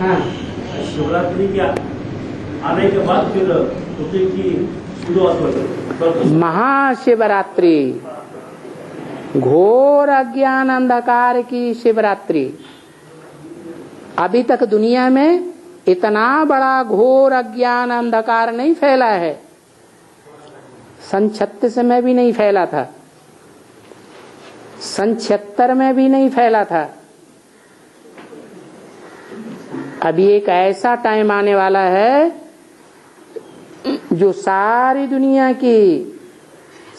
हाँ, शिवरात्रि के आने के बाद फिर उसी की शुरुआत होगी। महाशिवरात्रि, घोर अज्ञान अंधकार की शिवरात्रि। अभी तक दुनिया में इतना बड़ा घोर अज्ञान अंधकार नहीं फैला है। सन 36 में भी नहीं फैला था, सन 76 में भी नहीं फैला था। अभी एक ऐसा टाइम आने वाला है जो सारी दुनिया की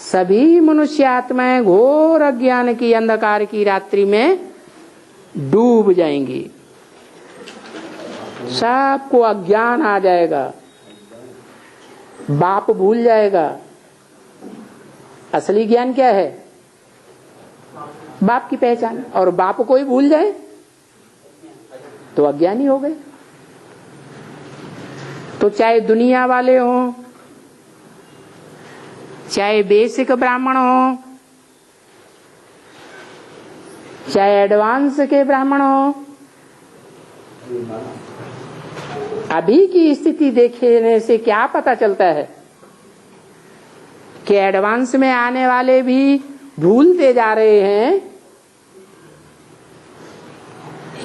सभी मनुष्य आत्माएं घोर अज्ञान की अंधकार की रात्रि में डूब जाएंगी। सबको अज्ञान आ जाएगा, बाप भूल जाएगा। असली ज्ञान क्या है? बाप की पहचान। और बाप को ही भूल जाए तो अज्ञानी हो गए। तो चाहे दुनिया वाले हों, चाहे बेसिक ब्राह्मण हो, चाहे एडवांस के ब्राह्मण हो, अभी की स्थिति देखने से क्या पता चलता है कि एडवांस में आने वाले भी भूलते जा रहे हैं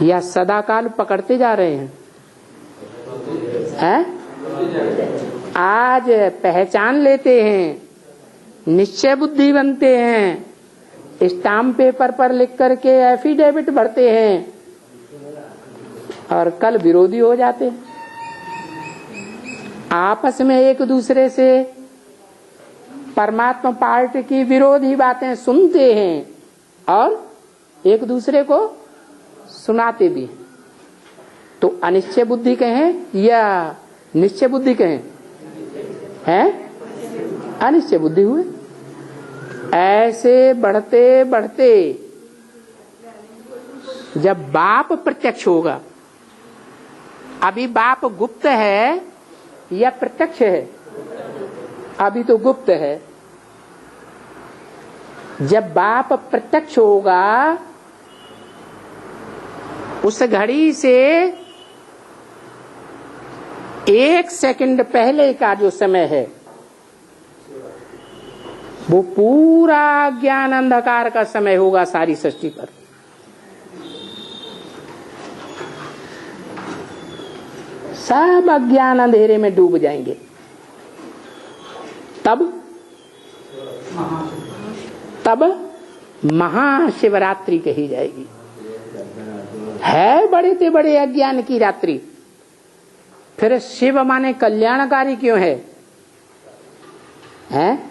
या सदाकाल पकड़ते जा रहे हैं? आज पहचान लेते हैं, निश्चय बुद्धि बनते हैं, स्टाम्प पेपर पर लिख करके एफिडेविट भरते हैं और कल विरोधी हो जाते हैं। आपस में एक दूसरे से परमात्मा पार्टी की विरोधी बातें सुनते हैं और एक दूसरे को सुनाते भी। तो अनिश्चय बुद्धि कहें या निश्चय बुद्धि कहें? हैं? अनिश्चय बुद्धि हुए। ऐसे बढ़ते बढ़ते जब बाप प्रत्यक्ष होगा, अभी बाप गुप्त है या प्रत्यक्ष है? अभी तो गुप्त है। जब बाप प्रत्यक्ष होगा, उस घड़ी से 1 सेकंड पहले का जो समय है वो पूरा ज्ञान अंधकार का समय होगा सारी सृष्टि पर। सब अज्ञान अंधेरे में डूब जाएंगे। तब महाशिवरात्रि कही जाएगी। है बड़े से बड़े अज्ञान की रात्रि। फिर शिव माने कल्याणकारी क्यों है? हैं?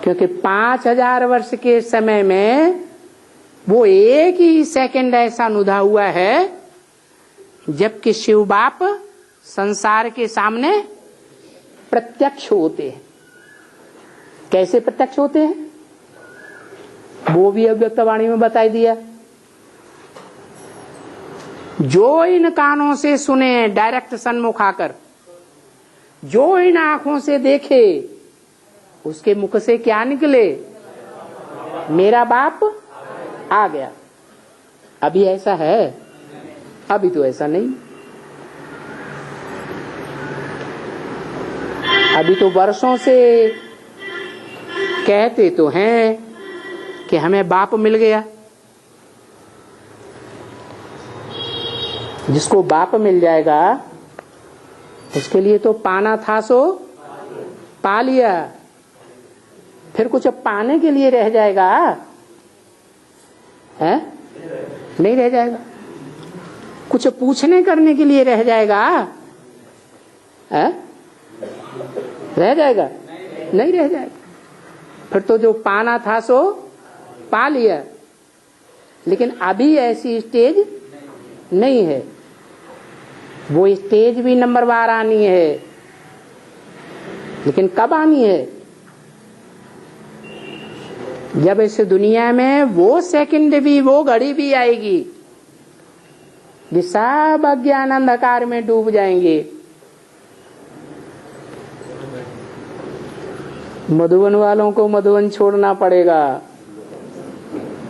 क्योंकि 5000 वर्ष के समय में वो एक ही सेकंड ऐसा अनुधा हुआ है जबकि शिव बाप संसार के सामने प्रत्यक्ष होते हैं। कैसे प्रत्यक्ष होते हैं वो भी अव्यक्त वाणी में बताई दिया। जो इन कानों से सुने डायरेक्ट सन्मुख आकर, जो इन आंखों से देखे, उसके मुख से क्या निकले? मेरा बाप आ गया। अभी ऐसा है? अभी तो ऐसा नहीं। अभी तो वर्षों से कहते तो हैं कि हमें बाप मिल गया। जिसको बाप मिल जाएगा उसके लिए तो पाना था सो पा लिया। फिर कुछ पाने के लिए रह जाएगा? है? नहीं रह जाएगा। कुछ पूछने करने के लिए रह जाएगा? है? रह जाएगा? नहीं रह जाएगा। फिर तो जो पाना था सो पा लिया। लेकिन अभी ऐसी स्टेज नहीं है। वो स्टेज भी नंबरवार आनी है। लेकिन कब आनी है? जब इस दुनिया में वो सेकंड भी, वो घड़ी भी आएगी कि सब अज्ञान अंधकार में डूब जाएंगे। मधुबन वालों को मधुबन छोड़ना पड़ेगा।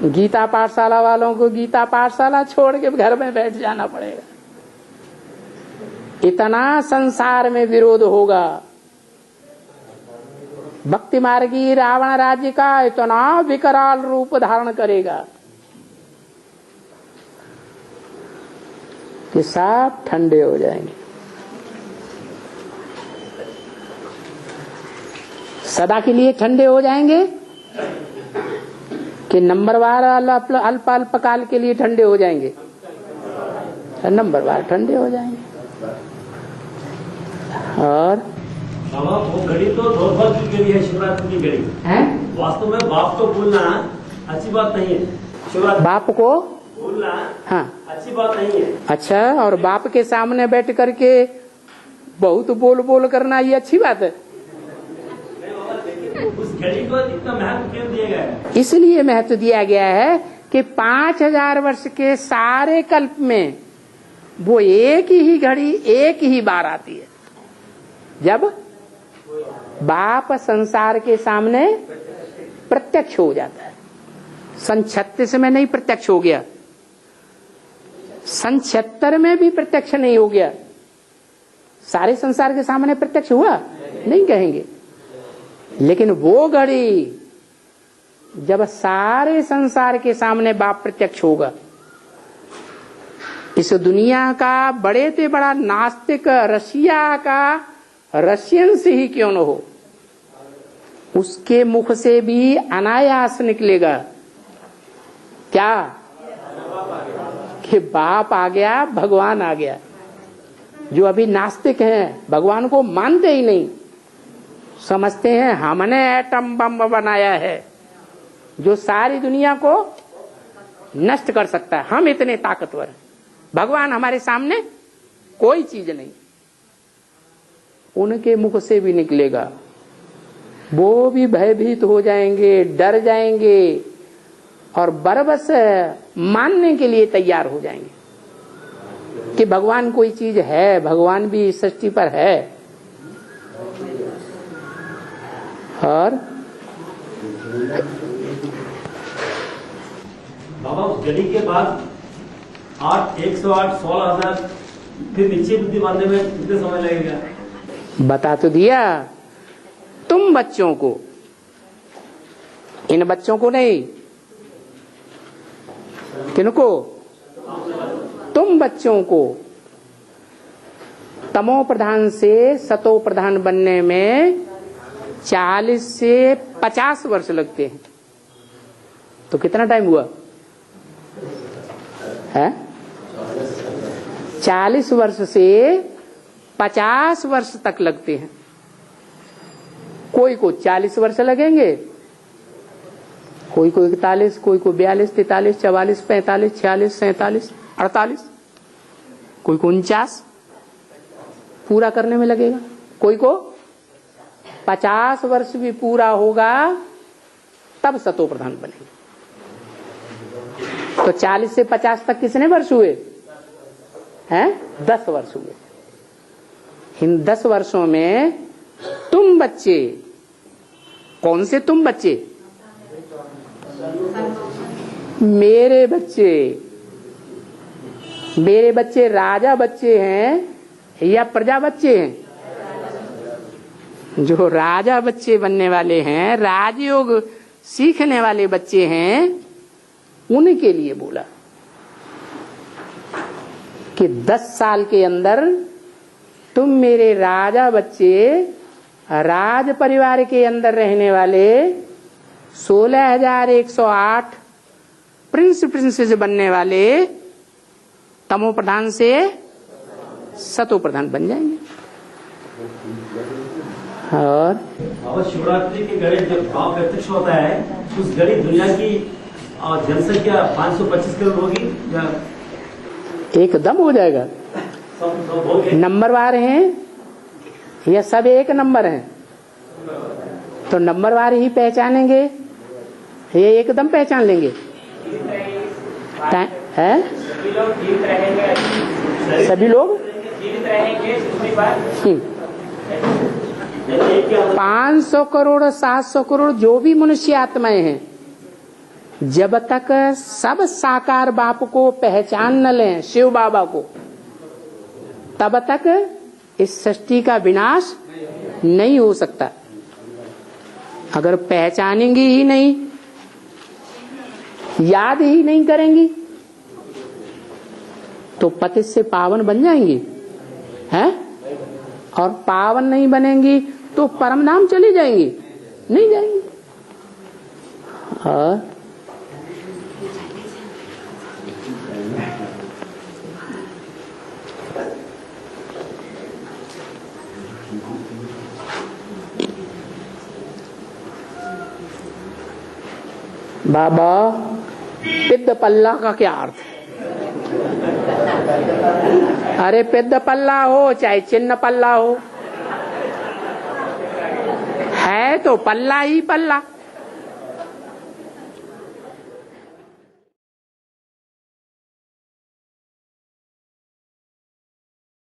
गीता पाठशाला वालों को गीता पाठशाला छोड़ के घर में बैठ जाना पड़ेगा। इतना संसार में विरोध होगा, भक्ति मार्गी रावण राज्य का इतना विकराल रूप धारण करेगा कि सब ठंडे हो जाएंगे। सदा के लिए ठंडे हो जाएंगे कि नंबरवार अल्प अल्प काल के लिए ठंडे हो जाएंगे? नंबरवार ठंडे हो जाएंगे। और बाबा वो घड़ी तो दौर्भाग्य के लिए है, शिवरात्रि की घड़ी है। वास्तव में बाप को बोलना अच्छी बात नहीं है। शिवरात्रि बाप को बोलना हाँ अच्छी बात नहीं है। अच्छा, और बाप के सामने बैठ करके बहुत बोल बोल करना ये अच्छी बात है? उस घड़ी को इतना महत्व क्यों दिया गया है? इसलिए महत्व दिया गया है कि 5000 वर्ष के सारे कल्प में वो एक ही घड़ी एक ही बार आती है, जब बाप संसार के सामने प्रत्यक्ष हो जाता है। सन 36 में नहीं प्रत्यक्ष हो गया, सन 76 में भी प्रत्यक्ष नहीं हो गया। सारे संसार के सामने प्रत्यक्ष हुआ नहीं कहेंगे, लेकिन वो घड़ी जब सारे संसार के सामने बाप प्रत्यक्ष होगा, इस दुनिया का बड़े से बड़ा नास्तिक रशिया का रशियन से ही क्यों न हो, उसके मुख से भी अनायास निकलेगा क्या कि बाप आ गया, भगवान आ गया। जो अभी नास्तिक हैं, भगवान को मानते ही नहीं, समझते हैं हमने एटम बम बनाया है जो सारी दुनिया को नष्ट कर सकता है, हम इतने ताकतवर हैं, भगवान हमारे सामने कोई चीज नहीं। उनके मुख से भी निकलेगा, वो भी भयभीत हो जाएंगे, डर जाएंगे और बरबस मानने के लिए तैयार हो जाएंगे कि भगवान कोई चीज है, भगवान भी इस सृष्टि पर है। और बाबा उस घड़ी के बाद 108 16,000 फिर नीचे बुद्धि बांधने में कितने समय लगेगा? बता तो दिया। तुम बच्चों को, इन बच्चों को नहीं, किनको? तुम बच्चों को तमो प्रधान से सतो प्रधान बनने में 40 से 50 वर्ष लगते हैं। तो कितना टाइम हुआ है? 40 वर्ष से 50 वर्ष तक लगते हैं। कोई को 40 वर्ष लगेंगे, कोई को 41, कोई को 42, 43, 44, 45, 46, 47, 48, कोई को 49 पूरा करने में लगेगा, कोई को 50 वर्ष भी पूरा होगा तब सतो प्रधान बनेंगे। तो 40 से 50 तक कितने वर्ष हुए हैं? 10 वर्ष हुए। इन 10 वर्षों में तुम बच्चे, कौन से तुम बच्चे? मेरे बच्चे। मेरे बच्चे राजा बच्चे हैं या प्रजा बच्चे हैं? जो राजा बच्चे बनने वाले हैं, राजयोग सीखने वाले बच्चे हैं, उनके लिए बोला कि 10 साल के अंदर तुम मेरे राजा बच्चे, राज परिवार के अंदर रहने वाले 16,108 प्रिंसेस बनने वाले तमो प्रधान से सतो प्रधान बन जाएंगे। और शिवरात्रि की घड़ी जब भाव प्रत्यक्ष होता है, उस घड़ी दुनिया की जनसंख्या 525 करोड़ होगी या एकदम हो जाएगा? नंबरवार हैं या सब एक नंबर हैं? तो नंबरवार ही पहचानेंगे, ये एकदम पहचान लेंगे है? सभी लोग 500 करोड़ 700 करोड़ जो भी मनुष्य आत्माएं हैं, जब तक सब साकार बाप को पहचान न लें, शिव बाबा को, तब तक इस सृष्टि का विनाश नहीं हो सकता। अगर पहचानेंगी ही नहीं, याद ही नहीं करेंगी, तो पतित से पावन बन जाएंगी, हैं? और पावन नहीं बनेंगी तो परम धाम चली जाएंगी, नहीं जाएंगी। बाबा, पिद्ध पल्ला का क्या अर्थ है? अरे पिद्ध पल्ला हो चाहे चिन्ह पल्ला हो, है तो पल्ला ही पल्ला।